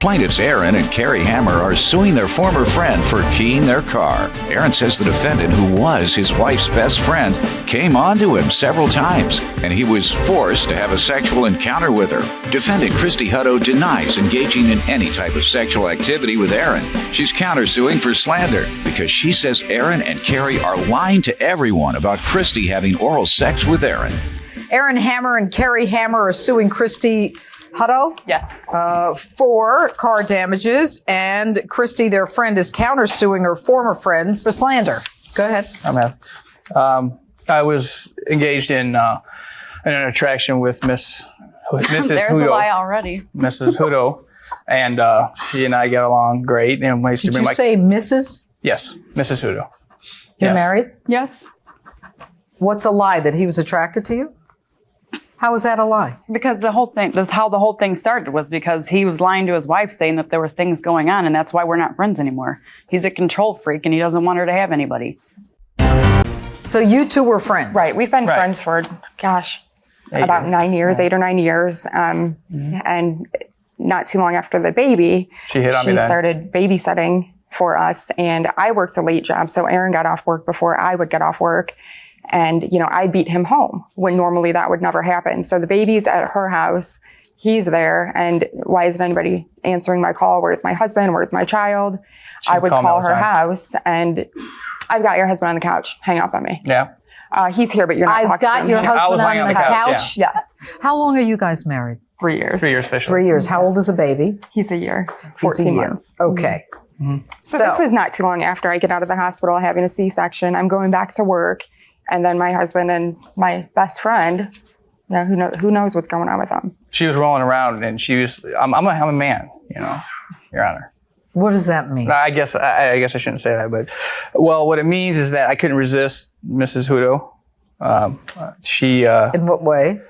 Plaintiffs Aaron and Carrie Hammer are suing their former friend for keying their car. Aaron says the defendant, who was his wife's best friend, came onto him several times, and he was forced to have a sexual encounter with her. Defendant Christy Hutto denies engaging in any type of sexual activity with Aaron. She's countersuing for slander because she says Aaron and Carrie are lying to everyone about Christy having oral sex with Aaron. Aaron Hammer and Carrie Hammer are suing Christy Hutto? Yes. For car damages, and Christy, their friend, is countersuing her former friends for slander. Go ahead. I was engaged in an attraction with Mrs. There's Hutto. a lie already. Mrs. Hutto, and she and I get along great. And I used to Did bring you say Mrs.? Yes, Mrs. Hutto. You're Yes. married? Yes. What's a lie? That he was attracted to you? How is that a lie? Because that's how the whole thing started, was because he was lying to his wife saying that there was things going on, and that's why we're not friends anymore. He's a control freak and he doesn't want her to have anybody. So you two were friends? Right. We've been friends for, about 9 years, 8 or 9 years. And not too long after the baby, She hit on me she then. started babysitting for us. And I worked a late job. So Aaron got off work before I would get off work. And, I beat him home when normally that would never happen. So the baby's at her house. He's there. And why isn't anybody answering my call? Where's my husband? Where's my child? I would call her house, and I've got your husband on the couch. Hang up on me. Yeah. He's here, but you're not I've talking to got him. your I was husband lying on the couch? Yes. How long are you guys married? 3 years. 3 years officially. 3 years. How old is the baby? He's a year. He's a 14 year. months. Okay. So this was not too long after I get out of the hospital having a C-section. I'm going back to work. And then my husband and my best friend, who knows what's going on with them. She was rolling around, and she was. I'm a man, Your Honor. What does that mean? I guess I shouldn't say that, but what it means is that I couldn't resist Mrs. Hutto. She. In what way?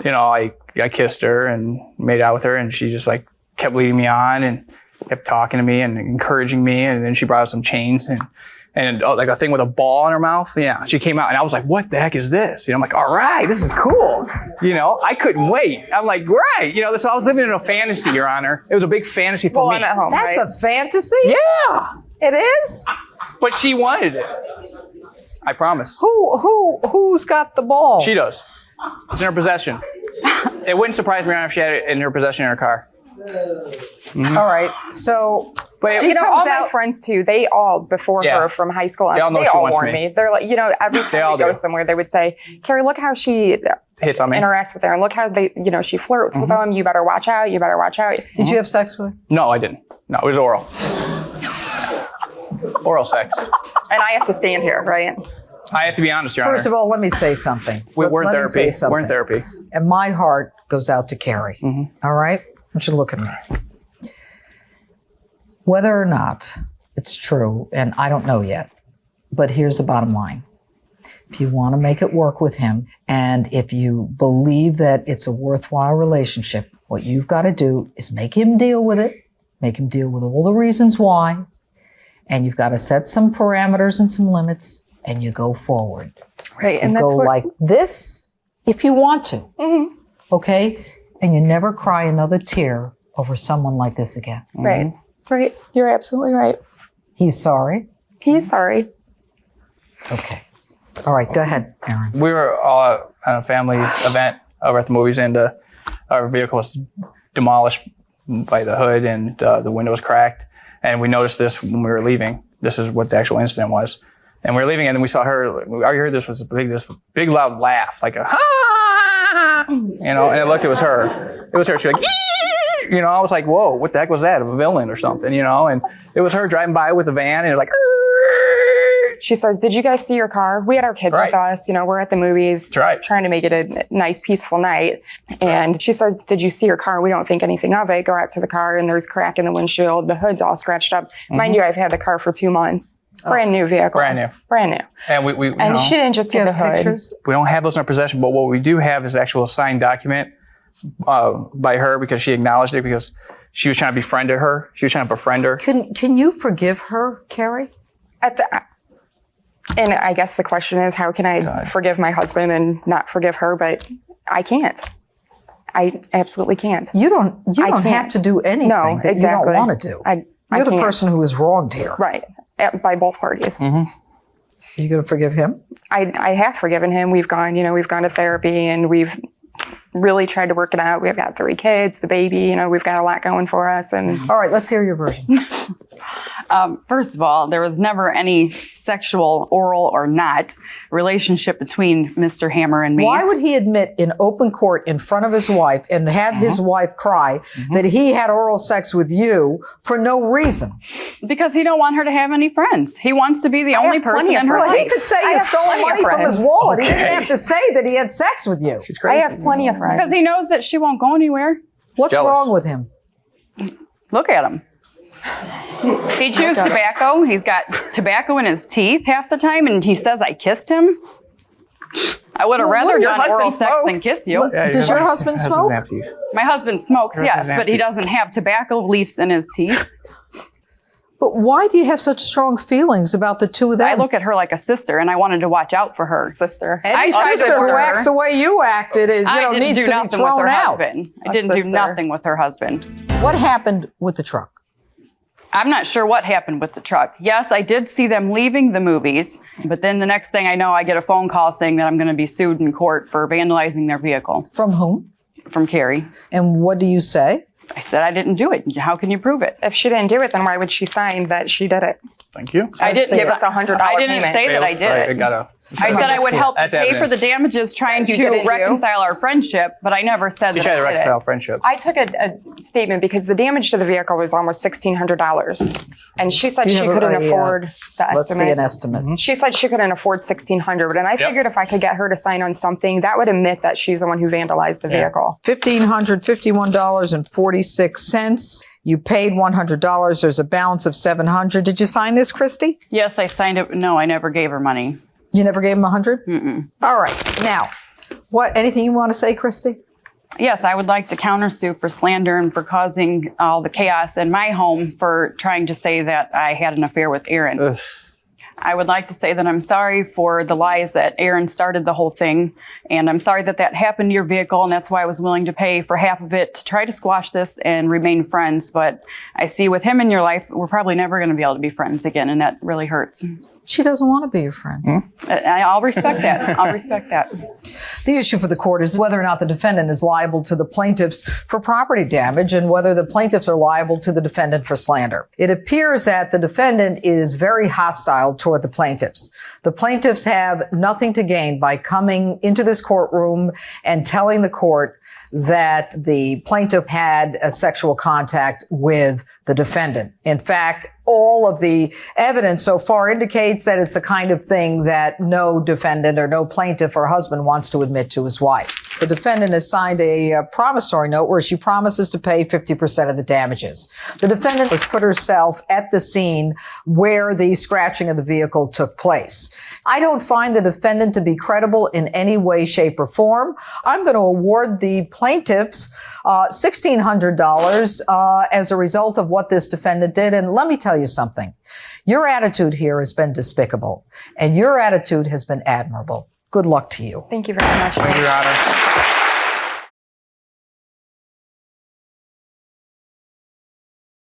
I kissed her and made out with her, and she just kept leading me on and kept talking to me and encouraging me, and then she brought out some chains and a thing with a ball in her mouth. Yeah, she came out, and I was like, "What the heck is this?" I'm like, "All right, this is cool." I couldn't wait. I'm like, "Right." So I was living in a fantasy, Your Honor. It was a big fantasy for me. I'm at home. That's right? a fantasy? Yeah, It is? but she wanted it. I promise. Who's got the ball? She does. It's in her possession. It wouldn't surprise me, Your Honor, if she had it in her possession in her car. All right. So, But she all comes my out. friends too, they all, before Yeah. her from high school, They all know she wants warn me. me. They're like, every They all time we go do. somewhere, they would say, Carrie, look how she hits on me. interacts with Aaron. Look how she flirts with him. You better watch out. You better watch out. Did you have sex with her? No, I didn't. No, it was oral. Oral sex. And I have to stand here, right? I have to be honest, Your Honor. First of all, let me say something. We're in Let me therapy. say something. We're in therapy. And my heart goes out to Carrie. All right? I want you to look at me. Whether or not it's true, and I don't know yet, but here's the bottom line. If you want to make it work with him, and if you believe that it's a worthwhile relationship, what you've got to do is make him deal with it, make him deal with all the reasons why, and you've got to set some parameters and some limits, and you go forward. Right. And that's go what, like this if you want to. Okay? And you never cry another tear over someone like this again. right. Right. You're absolutely right. He's sorry. He's sorry. Okay. All right, go ahead, Aaron. We were all at a family event over at the movies, and our vehicle was demolished by the hood, and the window was cracked. And we noticed this when we were leaving. This is what the actual incident was. And we were leaving, and then we saw her. I heard this big loud laugh, like a ha, and I looked. It was her. It was her. She was like, "Ee!" I was like, "Whoa, what the heck was that? Of a villain or something?" And it was her driving by with a van, and it was like. She says, did you guys see your car? We had our kids with us. We're at the movies trying to make it a nice, peaceful night. And she says, did you see your car? We don't think anything of it. Go out to the car, and there's a crack in the windshield. The hood's all scratched up. Mind you, I've had the car for 2 months. Brand new vehicle. Brand new. And we and she didn't just get the hood. Pictures? We don't have those in our possession, but what we do have is actual signed document by her, because she acknowledged it, because she was trying to befriend her. She was trying to befriend her. Can you forgive her, Carrie? And I guess the question is, how can I forgive my husband and not forgive her? But I can't. I absolutely can't. You don't have can't. to do anything No, that exactly. you don't want to do. I You're the can't. person who is wronged here. Right. By both parties. Are you going to forgive him? I have forgiven him. We've gone to therapy and we've really tried to work it out. We've got 3 kids, the baby, we've got a lot going for us. And All right, let's hear your version. First of all, there was never any sexual, oral or not, relationship between Mr. Hammer and me. Why would he admit in open court in front of his wife and have his wife cry that he had oral sex with you for no reason? Because he don't want her to have any friends. He wants to be the only have person plenty of in her friends. Well, he life. could say I he have stole plenty of money from his friends. wallet. He didn't have to say that he had sex with you. She's I crazy. have plenty of friends. Because he knows that she won't go anywhere. What's Jealous. wrong with him? Look at him. He chews tobacco. He's got tobacco in his teeth half the time, and he says I kissed him. I would have rather your done oral husband sex than smokes. kiss you. Does your husband smoke? have teeth. My husband smokes, yes, husband have but he teeth. doesn't have tobacco leaves in his teeth. But why do you have such strong feelings about the two of them? I look at her like a sister, and I wanted to watch out for her. Sister. Any I sister who her. acts the way you acted is, I didn't needs do to be nothing with thrown her out. husband. I didn't do sister. nothing with her husband. What happened with the truck? I'm not sure what happened with the truck. Yes, I did see them leaving the movies, but then the next thing I know, I get a phone call saying that I'm going to be sued in court for vandalizing their vehicle From whom? from Carrie. And what do you say? I said I didn't do it. How can you prove it? If she didn't do it, then why would she sign that she did it? Thank you. I didn't give us a $100 I didn't payment. say that I did Right, it. I said I would help That's pay for the evidence. damages trying You to didn't do? reconcile our friendship, but I never said You that try to I did reconcile it. friendship. I took a statement because the damage to the vehicle was almost $1,600. And she said Do you she have couldn't a, afford the Let's see an estimate. estimate. She said she couldn't afford $1,600. And I figured if I could get her to sign on something, that would admit that she's the one who vandalized the vehicle. $1,551.46. You paid $100. There's a balance of $700. Did you sign this, Christy? Yes, I signed it. No, I never gave her money. You never gave him $100? Mm-mm. All right. Now, anything you want to say, Christy? Yes, I would like to countersue for slander and for causing all the chaos in my home for trying to say that I had an affair with Aaron. Ugh. I would like to say that I'm sorry for the lies that Aaron started the whole thing. And I'm sorry that that happened to your vehicle. And that's why I was willing to pay for half of it to try to squash this and remain friends. But I see with him in your life, we're probably never going to be able to be friends again. And that really hurts. She doesn't want to be your friend. I'll respect that. I'll respect that. The issue for the court is whether or not the defendant is liable to the plaintiffs for property damage and whether the plaintiffs are liable to the defendant for slander. It appears that the defendant is very hostile toward the plaintiffs. The plaintiffs have nothing to gain by coming into this courtroom and telling the court that the plaintiff had a sexual contact with the defendant. In fact, all of the evidence so far indicates that it's a kind of thing that no defendant or no plaintiff or husband wants to admit to his wife. The defendant has signed a promissory note where she promises to pay 50% of the damages. The defendant has put herself at the scene where the scratching of the vehicle took place. I don't find the defendant to be credible in any way, shape, or form. I'm going to award the plaintiffs $1,600 as a result of what this defendant did. And let me tell you something. Your attitude here has been despicable, and your attitude has been admirable. Good luck to you. Thank you very much. Thank you, Your Honor.